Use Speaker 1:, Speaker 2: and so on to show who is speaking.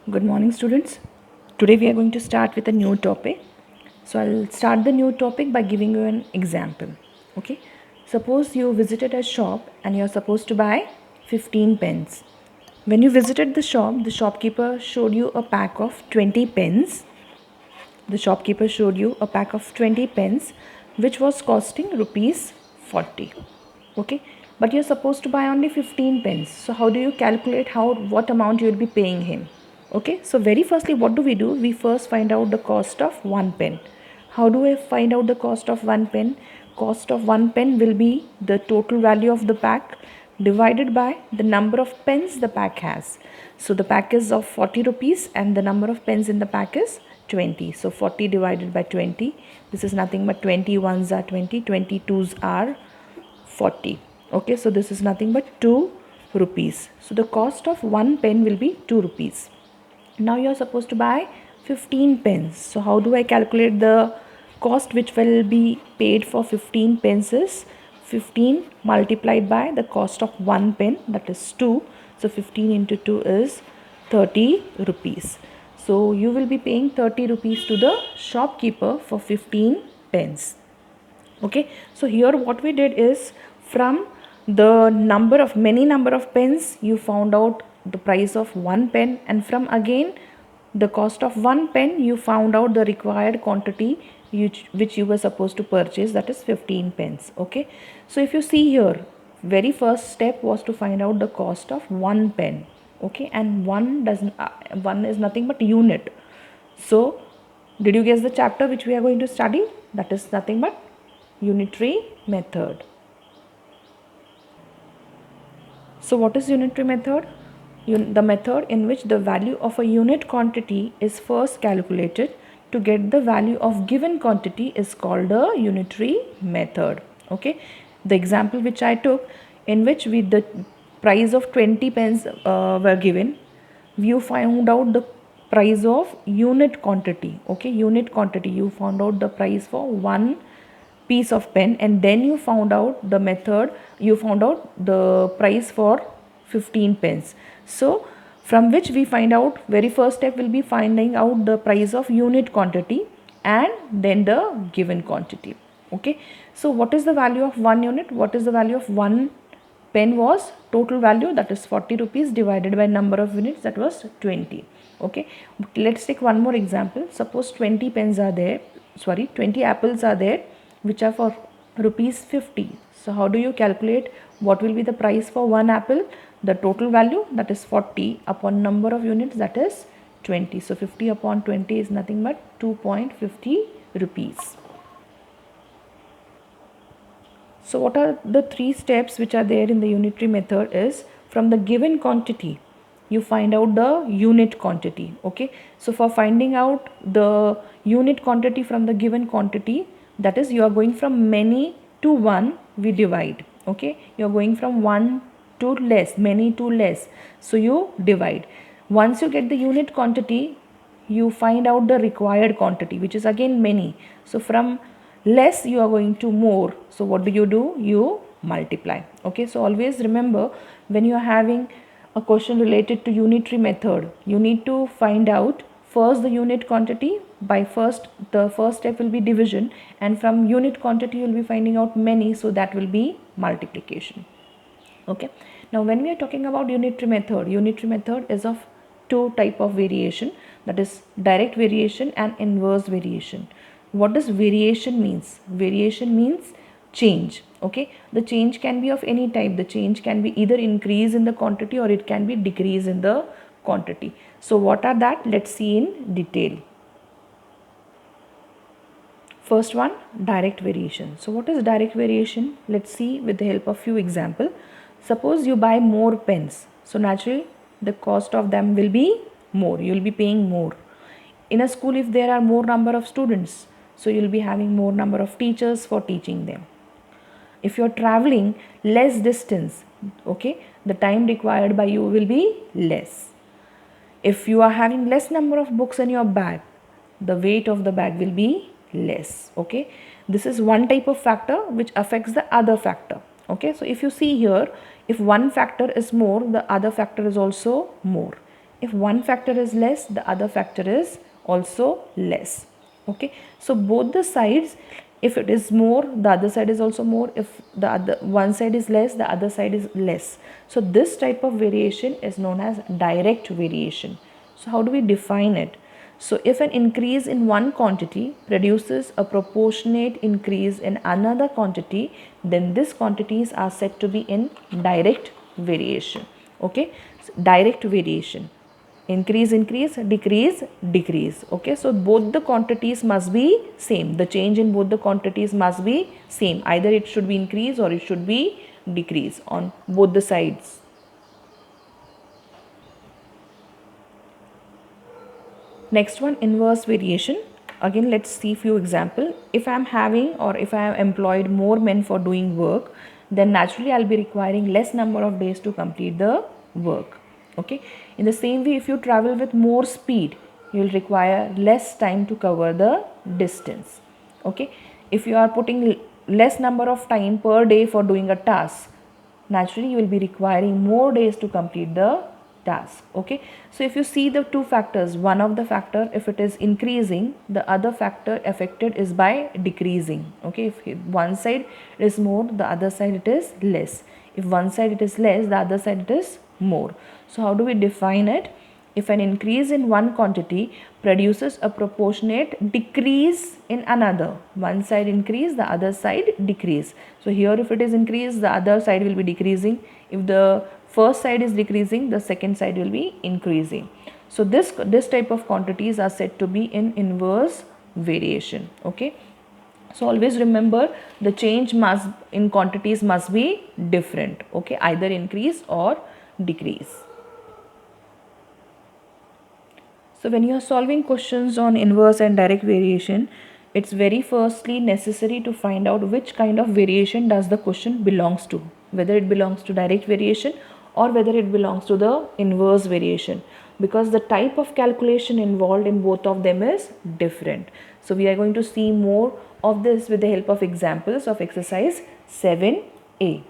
Speaker 1: Good morning, students. Today we are going to start with a new topic. So I'll start the new topic by giving you an example. Okay. Suppose you visited a shop and you're supposed to buy 15 pens. When you visited the shop, the shopkeeper showed you a pack of 20 pens. The shopkeeper showed you a pack of 20 pens which was costing rupees 40. Okay. But you're supposed to buy only 15 pens. So how do you calculate what amount you'll be paying him? Okay, so very firstly, what do? We first find out the cost of one pen. How do I find out the cost of one pen? Cost of one pen will be the total value of the pack divided by the number of pens the pack has. So the pack is of 40 rupees and the number of pens in the pack is 20. So 40 divided by 20. This is nothing but 20 ones are 20, 22s are 40. Okay, so this is nothing but 2 rupees. So the cost of one pen will be 2 rupees. Now you are supposed to buy 15 pens. So how do I calculate the cost which will be paid for 15 pens is 15 multiplied by the cost of one pen, that is 2. So 15 into 2 is 30 rupees. So you will be paying 30 rupees to the shopkeeper for 15 pens. Okay, so here what we did is from the many number of pens you found out the price of one pen, and from again the cost of one pen you found out the required quantity which you were supposed to purchase, that is 15 pens. Okay, so if you see here, very first step was to find out the cost of one pen. Okay, and one is nothing but unit. So did you guess the chapter which we are going to study? That is nothing but unitary method. So what is unitary method? The method in which the value of a unit quantity is first calculated to get the value of given quantity is called a unitary method. Okay, the example which I took, in which the price of 20 pence were given, you found out the price of unit quantity. Okay, unit quantity, you found out the price for one piece of pen, and then you found out the price for 15 pence. So from which we find out, very first step will be finding out the price of unit quantity and then the given quantity. Okay, so what is the value of one unit? What is the value of one pen? Was total value, that is 40 rupees, divided by number of units, that was 20. Okay, let's take one more example. Suppose 20 apples are there which are for rupees 50. So how do you calculate what will be the price for one apple? The total value, that is 40, upon number of units, that is 20. So 50 upon 20 is nothing but 2.50 rupees. So what are the three steps which are there in the unitary method? Is from the given quantity you find out the unit quantity. Okay, so for finding out the unit quantity from the given quantity, that is, you are going from many to one, we divide. Okay, you are going from one to less, many to less, so you divide. Once you get the unit quantity, you find out the required quantity, which is again many. So from less you are going to more, so what do? You multiply. Okay, so always remember, when you are having a question related to unitary method, you need to find out first the unit quantity. The first step will be division, and from unit quantity you will be finding out many, so that will be multiplication. Okay, now when we are talking about unitary method is of two type of variation, that is direct variation and inverse variation. What does variation means? Variation means change. Okay, the change can be of any type. The change can be either increase in the quantity or it can be decrease in the quantity. So what are that? Let's see in detail. First one, direct variation. So what is direct variation? Let's see with the help of few example. Suppose you buy more pens, so naturally the cost of them will be more. You will be paying more. In a school, if there are more number of students, so you will be having more number of teachers for teaching them. If you are traveling less distance, okay, the time required by you will be less. If you are having less number of books in your bag, the weight of the bag will be less. Okay, this is one type of factor which affects the other factor. Okay, so if you see here, if one factor is more, the other factor is also more. if one factor is less, the other factor is also less. Okay, so both the sides, if it is more, the other side is also more. If the other one side is less, the other side is less. So this type of variation is known as direct variation. So how do we define it? So if an increase in one quantity produces a proportionate increase in another quantity, then these quantities are said to be in direct variation. Okay, so direct variation, increase increase, decrease decrease. Okay, so both the quantities must be same, the change in both the quantities must be same, either it should be increase or it should be decrease on both the sides. Next one, inverse variation. Again, let's see few example. If I am having or if I am employed more men for doing work, then naturally I'll be requiring less number of days to complete the work. Okay. In the same way, if you travel with more speed, you will require less time to cover the distance. Okay. If you are putting less number of time per day for doing a task, naturally you will be requiring more days to complete the task. Okay, so if you see the two factors, one of the factor, if it is increasing, the other factor affected is by decreasing. Okay, if one side is more, the other side it is less. If one side it is less, the other side it is more. So how do we define it? If an increase in one quantity produces a proportionate decrease in another, one side increase, the other side decrease. So here if it is increase, the other side will be decreasing. If the first side is decreasing, the second side will be increasing. So this type of quantities are said to be in inverse variation. Okay, so always remember the change must in quantities must be different. Okay, either increase or decrease. So when you are solving questions on inverse and direct variation, it's very firstly necessary to find out which kind of variation does the question belongs to, whether it belongs to direct variation or whether it belongs to the inverse variation, because the type of calculation involved in both of them is different. So we are going to see more of this with the help of examples of exercise 7a.